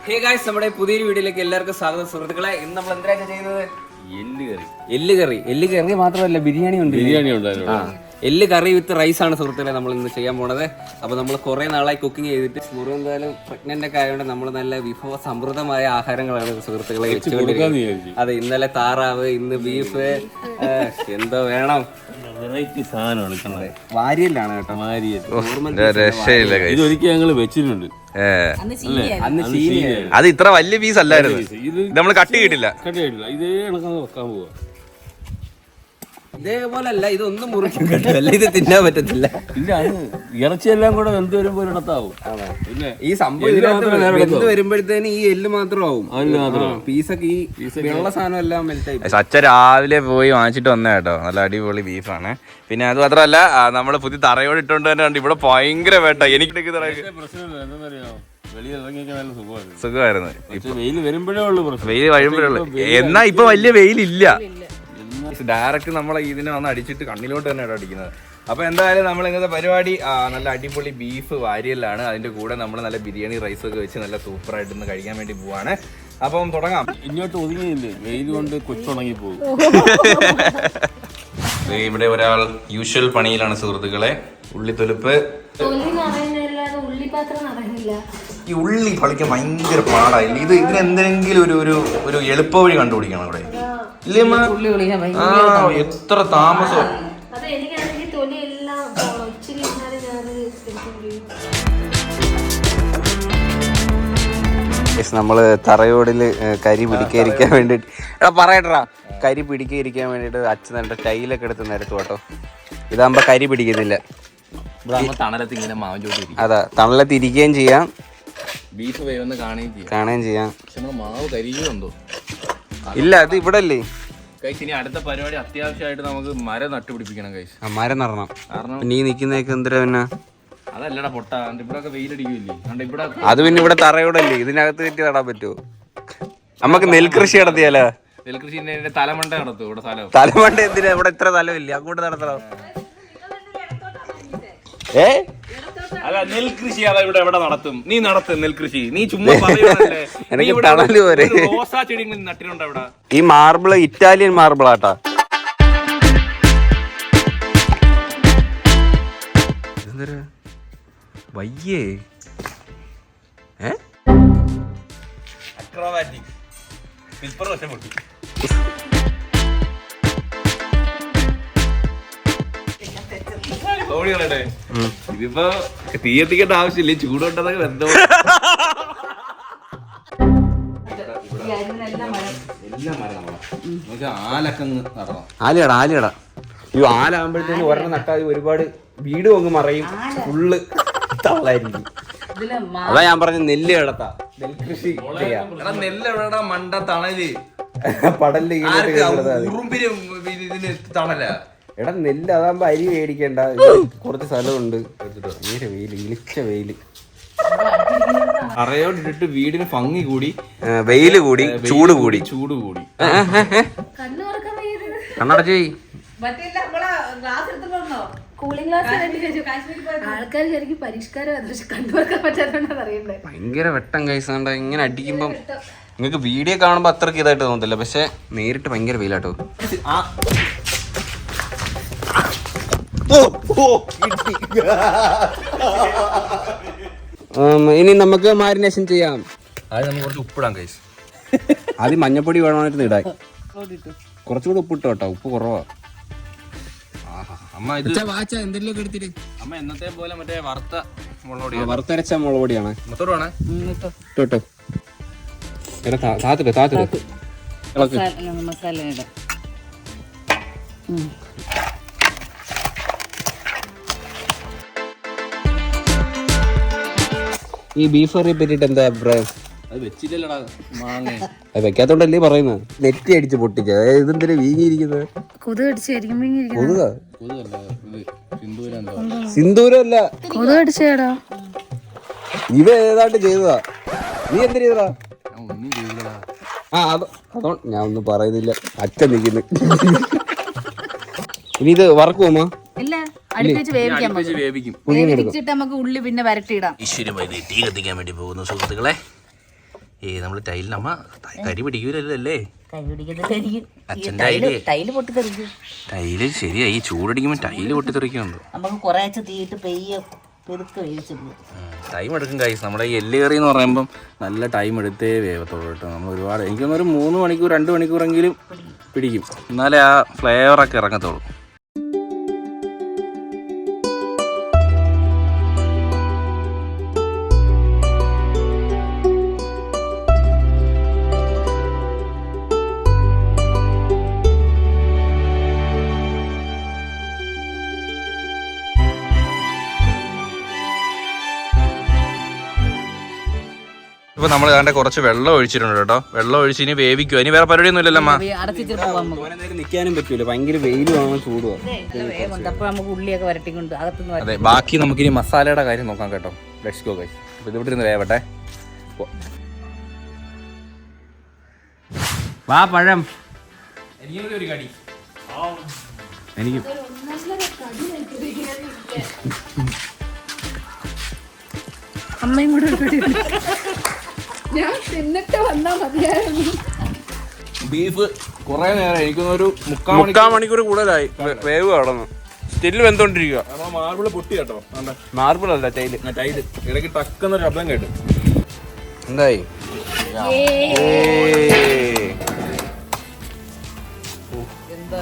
Hey guys, നമ്മുടെ പുതിയൊരു വീഡിയോയിലേക്ക് എല്ലാവർക്കും സ്വാഗതം സുഹൃത്തുക്കളെ. ഇന്ന് നമ്മൾ എന്തിനാണ് ചെയ്യുന്നത്? എല്ല് കറി മാത്രമല്ല, ബിരിയാണി ഉണ്ടായിരുന്നു. എല്ല് കറി വിത്ത് റൈസ് ആണ് സുഹൃത്തുക്കളെ നമ്മൾ ഇന്ന് ചെയ്യാൻ പോണത്. അപ്പോൾ നമ്മൾ കുറേ നാളായി കുക്കിംഗ് ചെയ്തിട്ട് മുറിവ് എന്തായാലും പ്രഗ്നന്റ് ഒക്കെ ആയതുകൊണ്ട് നമ്മൾ നല്ല വിഭവ സമൃദ്ധമായ ആഹാരങ്ങളാണ് സുഹൃത്തുക്കളെ വെച്ചുകൊണ്ടിരിക്കുന്നത്. അതെ, ഇന്നലെ താറാവ്, ഇന്ന് ബീഫ്, എന്തോ വേണം, വെറൈറ്റി സാധനമാണ്. വാരിയല്ലാണ് കേട്ടോ, ഇതൊരിക്കൽ ഞങ്ങൾ വെച്ചിട്ടുണ്ട്. അത് ഇത്ര വലിയ പീസ് അല്ലായിരുന്നു, ഇത് നമ്മൾ കട്ട് ചെയ്തിട്ടില്ല. ഇതേ കണക്കാണ് വെക്കാൻ പോവാ. ഇതേപോലെ അല്ല, ഇതൊന്നും മുറിക്കാൻ പറ്റില്ല, ഇത് തിന്നാൻ പറ്റത്തില്ല. ഇല്ല, അത് ഇറച്ചിയെല്ലാം കൂടെ വെന്ത് വരുമ്പോ ഒരിടത്താവും. ഈ സംഭവം വെന്ത് വരുമ്പോഴത്തേന് ഈ എല്ല് മാത്രമാവും, പീസൊക്കെ ഈ വെള്ള സാധനം എല്ലാം മെൽറ്റായി. അച്ഛൻ രാവിലെ പോയി വാങ്ങിച്ചിട്ട് വന്ന കേട്ടോ, നല്ല അടിപൊളി ബീഫാണ്. പിന്നെ അത് മാത്രമല്ല, നമ്മൾ പുതിയ തറയോട് ഇട്ടോണ്ട് തന്നെ ഉണ്ട്. ഇവിടെ ഭയങ്കര വേട്ട. എനിക്ക് പ്രശ്നമില്ല, എന്താണെന്നറിയാമോ, വെളിയിറങ്ങിയൊക്കെ നല്ല സുഖമായിരുന്നു. വെയിൽ വരുമ്പോഴേ ഉള്ളു പ്രശ്നം, വെയിൽ കഴിയുമ്പോഴേ ഉള്ളു. എന്നാ ഇപ്പൊ വലിയ വെയിലില്ല. ഡയറക്റ്റ് നമ്മളെ ഇതിനെ വന്ന് അടിച്ചിട്ട് കണ്ണിലോട്ട് തന്നെ അടിക്കുന്നത്. അപ്പൊ എന്തായാലും നമ്മൾ ഇന്നത്തെ പരിപാടി നല്ല അടിപൊളി ബീഫ് വാരിയലാണ്. അതിന്റെ കൂടെ നമ്മൾ നല്ല ബിരിയാണി റൈസ് ഒക്കെ വെച്ച് നല്ല സൂപ്പറായിട്ട് ഇന്ന് കഴിക്കാൻ വേണ്ടി പോവാണ്. അപ്പം തുടങ്ങാം. ഇങ്ങോട്ട് ഒതുങ്ങിയില്ലേ, വെയിൽ കൊണ്ട് കൊച്ചുണങ്ങി പോകും. ഇവിടെ ഒരാൾ യൂഷ്വൽ പണിയിലാണ് സുഹൃത്തുക്കളെ. ഉള്ളിത്തൊലിപ്പ്. ഈ ഉള്ളി പൊളിക്കാൻ ഭയങ്കര പാടായില്ല. ഇതിനെന്തെങ്കിലും ഒരു എളുപ്പ വഴി കണ്ടുപിടിക്കണം ഇവിടെ. എത്ര താമസം. നമ്മള് തറയോടില് കരി പിടിക്കാതിരിക്കാൻ വേണ്ടിട്ട് പറയട്ടാ, കരി പിടിക്കാതിരിക്കാൻ വേണ്ടിട്ട് അച്ഛൻ എന്റെ ടൈലൊക്കെ എടുത്ത് നിരത്തു കേട്ടോ. ഇതാകുമ്പോ കരി പിടിക്കുന്നില്ല. തണലത്ത് ഇങ്ങനെ മാവ് ചോദിക്കും. അതാ, തണലത്ത് ഇരിക്കുകയും ചെയ്യാം, ബീഫ് വേവെന്ന് കാണുകയും ചെയ്യാം. മാവ് കരിയുന്നുണ്ടോ? ഇല്ല, അത് ഇവിടെ അല്ലേ. ഇനി അടുത്ത പരിപാടി അത്യാവശ്യമായിട്ട് നമുക്ക് മരം നട്ടുപിടിപ്പിക്കണം കൈസ്. മരം നടണം. കാരണം നീ നിക്കുന്നതൊക്കെ എന്തിനാ പിന്നെ? അതല്ലടാ പൊട്ട, ഇവിടെ ഒക്കെ വെയിലടിക്കില്ലേ. ഇവിടെ അത് പിന്നെ ഇവിടെ തറയോടല്ലേ, ഇതിനകത്ത് തെറ്റി നടാൻ പറ്റുമോ? നമുക്ക് നെൽകൃഷി നടത്തിയാലോ? നെൽകൃഷി തലമണ്ട നടത്തും. ഇവിടെ തലമണ്ട എന്തിനാ? ഇവിടെ ഇത്ര സ്ഥലമില്ല, അങ്ങോട്ട് നടത്തണം. അല്ല, നെൽകൃഷി അതാ ഇവിടെ എവിടെ നടത്തും. നീ നടത്തും നെൽകൃഷി. നീ ചുമ്മാ പറയുന്നല്ലേ. റോസാ ചെടി നട്ടിട്ടുണ്ടോ ഇവിടെ? ഈ മാർബിള് ഇറ്റാലിയൻ മാർബിളാട്ടാ. വയ്യേ ഇതിപ്പോ തീ എത്തിക്കേണ്ട ആവശ്യമില്ല, ചൂടുകൊണ്ടതൊക്കെ ബന്ധം. ആലിയടാ. ഈ ആലാകുമ്പോഴത്തേക്ക് ഒരെണ്ണം നട്ടാൽ ഒരുപാട് വീട് അങ്ങ് മറയും, ഫുള്ള് തള്ളായിരിക്കും. അതാ ഞാൻ പറഞ്ഞ നെല്ല് കിടത്താ, നെൽകൃഷി ചെയ്യാം. നെല്ല് എവിടെടാ മണ്ട തണല് പടല് തണല. എടാ, നെല്ല് അതാകുമ്പോ അരി മേടിക്കണ്ട, കുറച്ച് സ്ഥലമുണ്ട്. ഭയങ്കര വെയില്, ഇളിച്ച വെയില്. അറയോട്ടിട്ട് വീടിന് ഭംഗി കൂടി, വെയില് കൂടി, ചൂട് കൂടി. കണ്ണടച്ച് ഭയങ്കര വെട്ടം കൈസാണ്ട. ഇങ്ങനെ അടിക്കുമ്പം നിങ്ങക്ക് വീഡിയോ കാണുമ്പോ അത്രക്ക് ഇതായിട്ട് തോന്നത്തില്ല, പക്ഷെ നേരിട്ട് ഭയങ്കര വെയിലാട്ടോ. ഇനി നമുക്ക് മാരിനേഷൻ ചെയ്യാം. അത് നമുക്ക് കുറച്ച് ഉപ്പിടാം കൈസ്. ആദ്യം മഞ്ഞപ്പൊടി വേണമായിരുന്നു ഇടാൻ. കുറച്ചുകൂടി ഉപ്പിട്ടോ കേട്ടോ, ഉപ്പ് കുറവാ. അമ്മ ഇത് എന്തെങ്കിലും എടുത്തിട്ട് അമ്മ എന്നത്തെ പോലെ മറ്റേ വറുത്തരച്ച മുളക് പൊടിയാണ്. മൊത്തോടാണ് കേട്ടോ. താത്തിട്ട് മസാല ഇടാം. ഈ ബീഫ് കറിയെ പറ്റിട്ട് എന്താ അഭിപ്രായം? അത് വെച്ചില്ലല്ലോടാ മാങ്ങ. അത് വെക്കാത്തോണ്ടല്ലേ പറയുന്നത്. നെറ്റി അടിച്ച് പൊട്ടിച്ച ഇതെന്തിനാ വീങ്ങിയിരിക്കുന്നത്? കൊതുക സിന്ദൂരല്ല, ഇവ ഏതാണ്ട് ചെയ്തതാ. നീ എന്തിനാ ചെയ്തടാ? അതോ ഞാൻ ഒന്നും പറയുന്നില്ല, അച്ഛൻ നിൽക്കുന്നു. ഇനി ഇത് വറക്കുമോ? വേവിക്കും. നമുക്ക് ഉള്ളി പിന്നെ വരട്ടിയിടാം. ഈശ്വരമായി തീ കത്തിക്കാൻ വേണ്ടി പോകുന്നു സുഹൃത്തുക്കളെ. നമ്മള് ടൈലിന് അമ്മ കരി പിടിക്കൂലല്ലോ അല്ലേ? അച്ഛൻ്റെ ടൈല് പൊട്ടിത്തെറിക്കും. ടൈല് ശരിയാ, ഈ ചൂടടിക്കുമ്പോ ടൈല് പൊട്ടിത്തെറിക്കുന്നുണ്ടോ? നമുക്ക് കുറേശ്ശെ തീയിട്ട് പെയ്യെ പെരുക്കെ വേവിച്ചിട്ടുണ്ട്. ടൈം എടുക്കും കൈസ്. നമ്മുടെ ഈ എല്ല് കറി എന്ന് പറയുമ്പം നല്ല ടൈം എടുത്തേ വേവത്തുള്ളൂ കേട്ടോ. നമ്മൾ ഒരുപാട് എനിക്കൊന്നൊരു 3 മണിക്കൂർ 2 മണിക്കൂറെങ്കിലും പിടിക്കും, എന്നാലേ ആ ഫ്ലേവറൊക്കെ ഇറങ്ങത്തുള്ളൂ. ഇപ്പൊ നമ്മൾ ഏതാണ്ട് കുറച്ച് വെള്ളം ഒഴിച്ചിട്ടുണ്ട് കേട്ടോ. വെള്ളം ഒഴിച്ച് ഇനി വേവിക്കുക. ഇനി വേറെ പരിപാടിയൊന്നും ഇല്ലല്ലോ അമ്മ? നിൽക്കാനും പറ്റൂല, ഭയങ്കര വെയിലുമാണ്, ചൂടുവാ. അപ്പൊ നമുക്ക് ഉള്ളിയൊക്കെ വരട്ടിക്കൊണ്ട് അകത്തുനിന്ന് അതെ, ബാക്കി നമുക്കിനി മസാലയുടെ കാര്യം നോക്കാം കേട്ടോ. Let's go guys. അപ്പൊ ഇത് ഇവിടെ ഇരുന്ന് വേവട്ടെ. വാ പഴം. ഒരു കടി എനിക്ക് അമ്മയും കൂടെ ഞാൻ തിന്നിട്ട് വന്നാ മതിയായിരുന്നു. ബീഫ് കുറെ നേരം, എനിക്കൊന്നൊരു 3/4 മണിക്കൂർ കൂടുതലായി വേവ് കടന്നു. സ്റ്റില് വെന്തോണ്ടിരിക്കുക. മാർബിള് പൊട്ടി കേട്ടോ. മാർബിൾ അല്ല, ടൈല്. ടൈല് ഇടയ്ക്ക് ടക്കുന്നൊരു ശബ്ദം കേട്ടു. എന്തായി?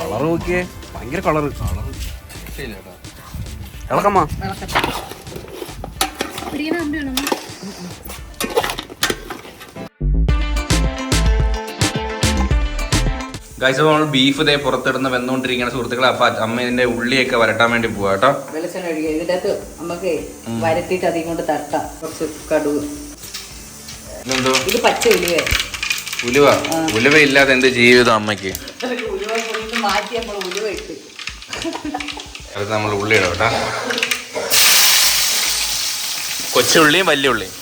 കളറ് നോക്കിയേ, ഭയങ്കര കളറ്. ഇളക്കമ്മ. ഗൈസ്, നമ്മൾ ബീഫ് ഇതേ പുറത്തിടുന്ന വെന്തോണ്ടിരിക്കുകയാണ് സുഹൃത്തുക്കളെ. അപ്പൊ അമ്മ ഇതിന്റെ ഉള്ളിയൊക്കെ വരട്ടാൻ വേണ്ടി പോവാ കേട്ടോ. വെളിച്ചെണ്ണ ഒഴിക്കുക. ഇതിന്റെ അകത്ത് നമുക്ക് വരട്ടിയിട്ട് അതിൽ കൊണ്ട് തട്ടാം. കുറച്ച് കടുക്. ഇതെന്തോ? ഇത് പച്ച ഉലുവ. ഉലുവ? ഉലുവ ഇല്ലാതെ എന്ത് ജീവിതം അമ്മയ്ക്ക്? ഉലുവ പൊടിന്ന് മാറ്റി നമ്മൾ ഉലുവ ഇട്ട് അത് നമ്മൾ ഉള്ളി ഇടാം കേട്ടോ. കൊച്ചുള്ളിയും വലിയ ഉള്ളിയും.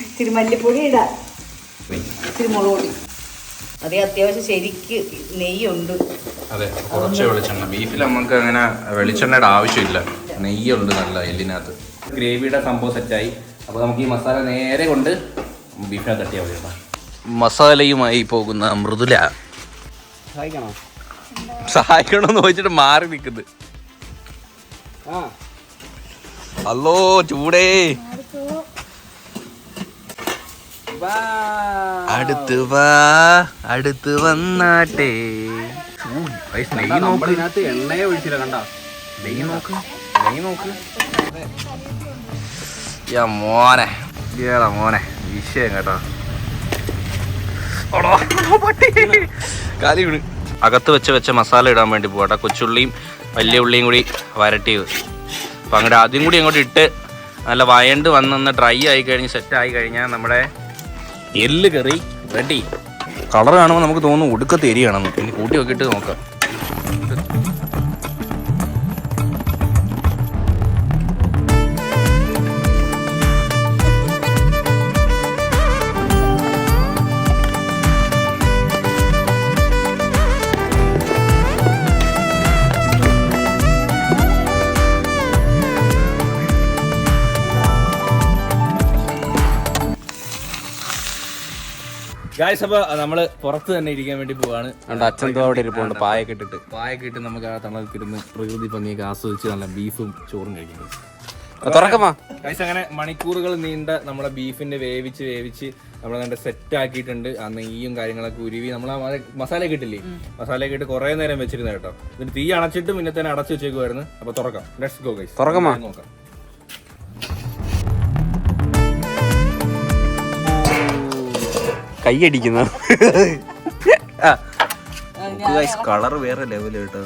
ഇച്ചിരി മല്ലിപ്പൊടി ഇടാം, ഇച്ചിരി മുളക് പൊടി. അതേ അത്യാവശ്യം ശരിക്ക് നെയ്യുണ്ട്. അതെ, കുറച്ച് വെളിച്ചെണ്ണ. ബീഫിൽ നമുക്ക് അങ്ങനെ വെളിച്ചെണ്ണയുടെ ആവശ്യമില്ല, നെയ്യുണ്ട് നല്ല എല്ലിനകത്ത്. ഗ്രേവിയുടെ സംഭവം സെറ്റായി. അപ്പോൾ നമുക്ക് ഈ മസാല നേരെ കൊണ്ട് ബീഫിനകത്ത് തട്ടിയാൽ മതി കേട്ടോ. മസാലയുമായി പോകുന്ന മൃദുല സഹായിക്കണമെന്ന് ചോദിച്ചിട്ട് മാറി നിൽക്കുന്നത്. ഹലോ ചൂടേ, അടുത്ത് വാ, അടുത്ത് വന്നാട്ടെ. നെയ്യ് നോക്ക്, എണ്ണയെ ഒഴിച്ചില്ല കണ്ട. നെയ്യ് നോക്ക്, നെയ്യ് നോക്ക്. മോനെ ഏടാ മോനെ, വിഷയം കേട്ടോ. കാലി വീണ്. അകത്ത് വെച്ച മസാല ഇടാൻ വേണ്ടി പോകട്ടെ. കൊച്ചുള്ളിയും വലിയ ഉള്ളിയും കൂടി വരട്ടിയത്. അപ്പം അങ്ങോട്ട് ആദ്യം കൂടി അങ്ങോട്ട് ഇട്ട് നല്ല വയണ്ട് വന്നൊന്ന് ഡ്രൈ ആയി കഴിഞ്ഞ് സെറ്റായി കഴിഞ്ഞാൽ നമ്മുടെ എല്ല് കറി റെഡി. കളർ കാണുമ്പോൾ നമുക്ക് തോന്നുന്നു ഒടുക്കത്തെ എരിയാണെന്ന്. പിന്നെ കൂട്ടി നോക്കിയിട്ട് നോക്കാം. ഗായ്സ്, അപ്പോൾ നമ്മൾ പുറത്ത് തന്നെ ഇരിക്കാൻ വേണ്ടി പോവാണ്. അച്ഛൻ അവിടെ ഇരിപ്പുണ്ട്, പായൊക്കെ ഇട്ടിട്ട്. പായൊക്കെ ഇട്ട് നമുക്ക് ആ തണലത്തിരുന്ന് പ്രകൃതി ഭംഗിയൊക്കെ ആസ്വദിച്ച് നല്ല ബീഫും ചോറും കഴിക്കുന്നത്. തുറക്കമ്മ. ഗായ്സ്, അങ്ങനെ മണിക്കൂറുകൾ നീണ്ട നമ്മുടെ ബീഫിന്റെ വേവിച്ച് നമ്മൾ നല്ല സെറ്റ് ആക്കിയിട്ടുണ്ട്. ആ നെയ്യും കാര്യങ്ങളൊക്കെ ഉരുവി നമ്മൾ ആ മസാലയൊക്കെ ഇട്ടില്ലേ, മസാലയൊക്കെ ഇട്ട് കുറെ നേരം വെച്ചിരുന്ന കേട്ടോ. എന്നിട്ട് തീ അണച്ചിട്ട് പിന്നെ തന്നെ അടച്ചു വെച്ചേക്കുമായിരുന്നു. അപ്പൊ തുറക്കാം. Let's go guys. തുറക്കമ്മ. നോക്കാം. കൈയടിക്കുന്ന കളർ വേറെ ലെവല് കേട്ടോ.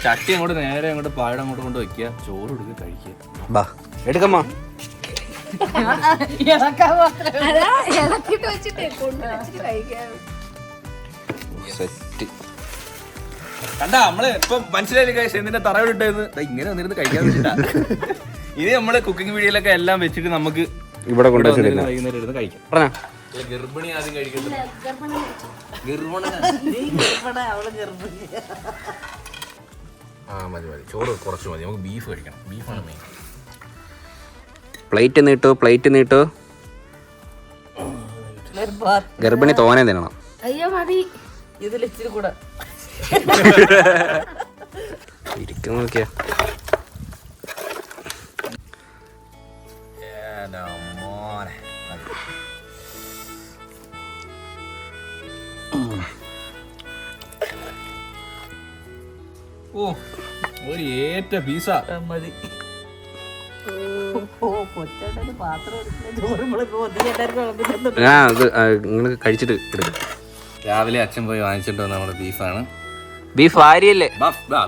ചട്ടി അങ്ങോട്ട് നേരെ അങ്ങോട്ട് പായുടെ അങ്ങോട്ട് കൊണ്ട് വെക്കുക, ചോറ് എടുക്കുക, കഴിക്കുക. എടുക്കമ്മ. ഇളക്കിട്ട് വെച്ചിട്ടേ കൊണ്ടുവച്ചിട്ട് കഴിക്കാൻ. സെറ്റ് കണ്ടാ നമ്മള് ഇപ്പൊ മനസ്സിലായി കഴിച്ച എന്തിന്റെ തറവിട്ടേന്ന് ഇങ്ങനെ വന്നിരുന്ന് കഴിക്കാൻ പറ്റില്ല. ഇത് നമ്മള് കുക്കിംഗ് വീഡിയോയിലൊക്കെ എല്ലാം വെച്ചിട്ട് നമുക്ക് ഇവിടെ കൊണ്ടുവച്ചിട്ട് വൈകുന്നേരം ഇരുന്ന് കഴിക്കാം. ഗർഭിണി ആദ്യം കഴിക്കുന്നത്. മതി ചോറ് കുറച്ച് മതി, നമുക്ക് ബീഫ് കഴിക്കണം, ബീഫാണ് മെയിൻ. പ്ലേറ്റ് നീട്ടോ. ഗർഭിണി തോനെ തിന്നണം. അയ്യോ മതി. ഇതിൽ ഇച്ചിരി കൂടെ ഇരിക്കും നോക്കിയാ. ഓ ഒരു ഏറ്റ പീസാ മതി. കൊച്ചേട്ടന് പാത്രം എടുക്കുന്ന ചോറ് നമ്മളിപ്പോ ഒത്തിരി അത് നിങ്ങൾ കഴിച്ചിട്ട് എടുക്കും. രാവിലെ അച്ഛൻ പോയി വാങ്ങിച്ചിട്ട് വന്ന നമ്മുടെ ബീഫാണ്. ബീഫ് വാരിയല്ലേ?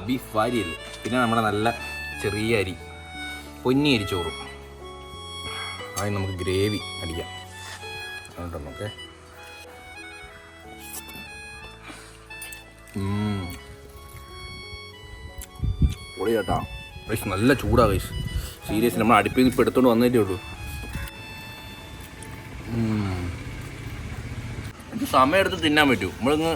ബീഫ് വാരിയല്ലേ. പിന്നെ നമ്മുടെ നല്ല ചെറിയ അരി, പൊന്നി അരി ചോറും. അതിന് നമുക്ക് ഗ്രേവി അടിക്കാം. ഓക്കെ, പൊളി കേട്ടാ വൈസ്. നല്ല ചൂടാ വൈസ്, സീരിയസ്. നമ്മൾ അടുപ്പിൽ നിന്ന് ഇപ്പോൾ എടുത്തോണ്ട് വന്നേറ്റേ ഉള്ളൂ. സമയം എടുത്ത് തിന്നാൻ പറ്റൂ. നമ്മളിന്ന്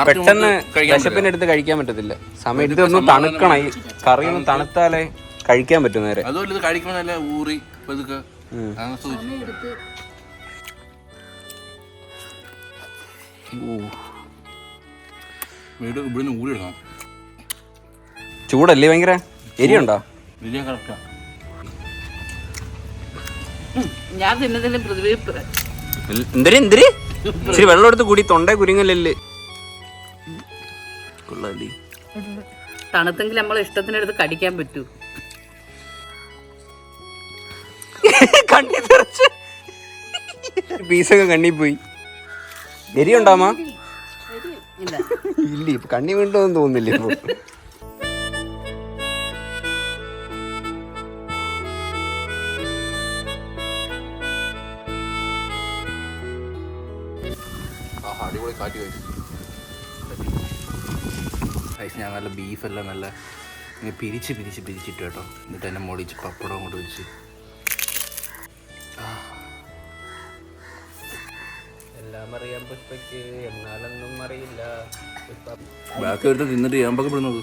പെട്ടെന്ന് വിശപ്പിന്റെ അടുത്ത് കഴിക്കാൻ പറ്റത്തില്ല. സമയം എടുത്ത് ഒന്ന് തണുക്കണം. ഈ കറി ഒന്ന് തണുത്താലേ കഴിക്കാൻ പറ്റും നേരെ. അതുപോലെ ഇത് കഴിക്കുമ്പോൾ നല്ല ഊറി പതുക്കെ ഇവിടുന്ന് ഊരി എടുക്കണം. ചൂടല്ലേ ഭയങ്കര? എരിയുണ്ടോ? വലിയ കറക്റ്റാ. ഞാൻ തിന്നതിന് പൃഥ്വി എന്തിരി ഇച്ചിരി വെള്ളം എടുത്ത് കൂടി തൊണ്ടേ കുരുങ്ങല്ലേ. തണുത്തെങ്കിൽ നമ്മളെ ഇഷ്ടത്തിനെടുത്ത് കടിക്കാൻ പറ്റൂ. കണ്ണി തെറിച്ച് പീസൊക്കെ കണ്ണി പോയി. എരിയുണ്ടാമ? ഇല്ല ഇല്ല, ഇപ്പൊ കണ്ണി വീണ്ടോന്നും തോന്നുന്നില്ല ഇപ്പൊ. അടിപൊളി കാറ്റ് കഴിച്ചു. ഞാൻ നല്ല ബീഫെല്ലാം നല്ല ഇങ്ങനെ പിരിച്ചിട്ട് കേട്ടോ. എന്നിട്ട് എന്നെ മുടിച്ച് പപ്പടം കൊണ്ട് വെച്ച് എല്ലാം അറിയാൻ പുഷ്പയ്ക്ക് എന്നാലൊന്നും അറിയില്ല. ബാക്കി എടുത്ത് തിന്നിട്ട് ഏമ്പൊക്കെ പെടുന്നത്.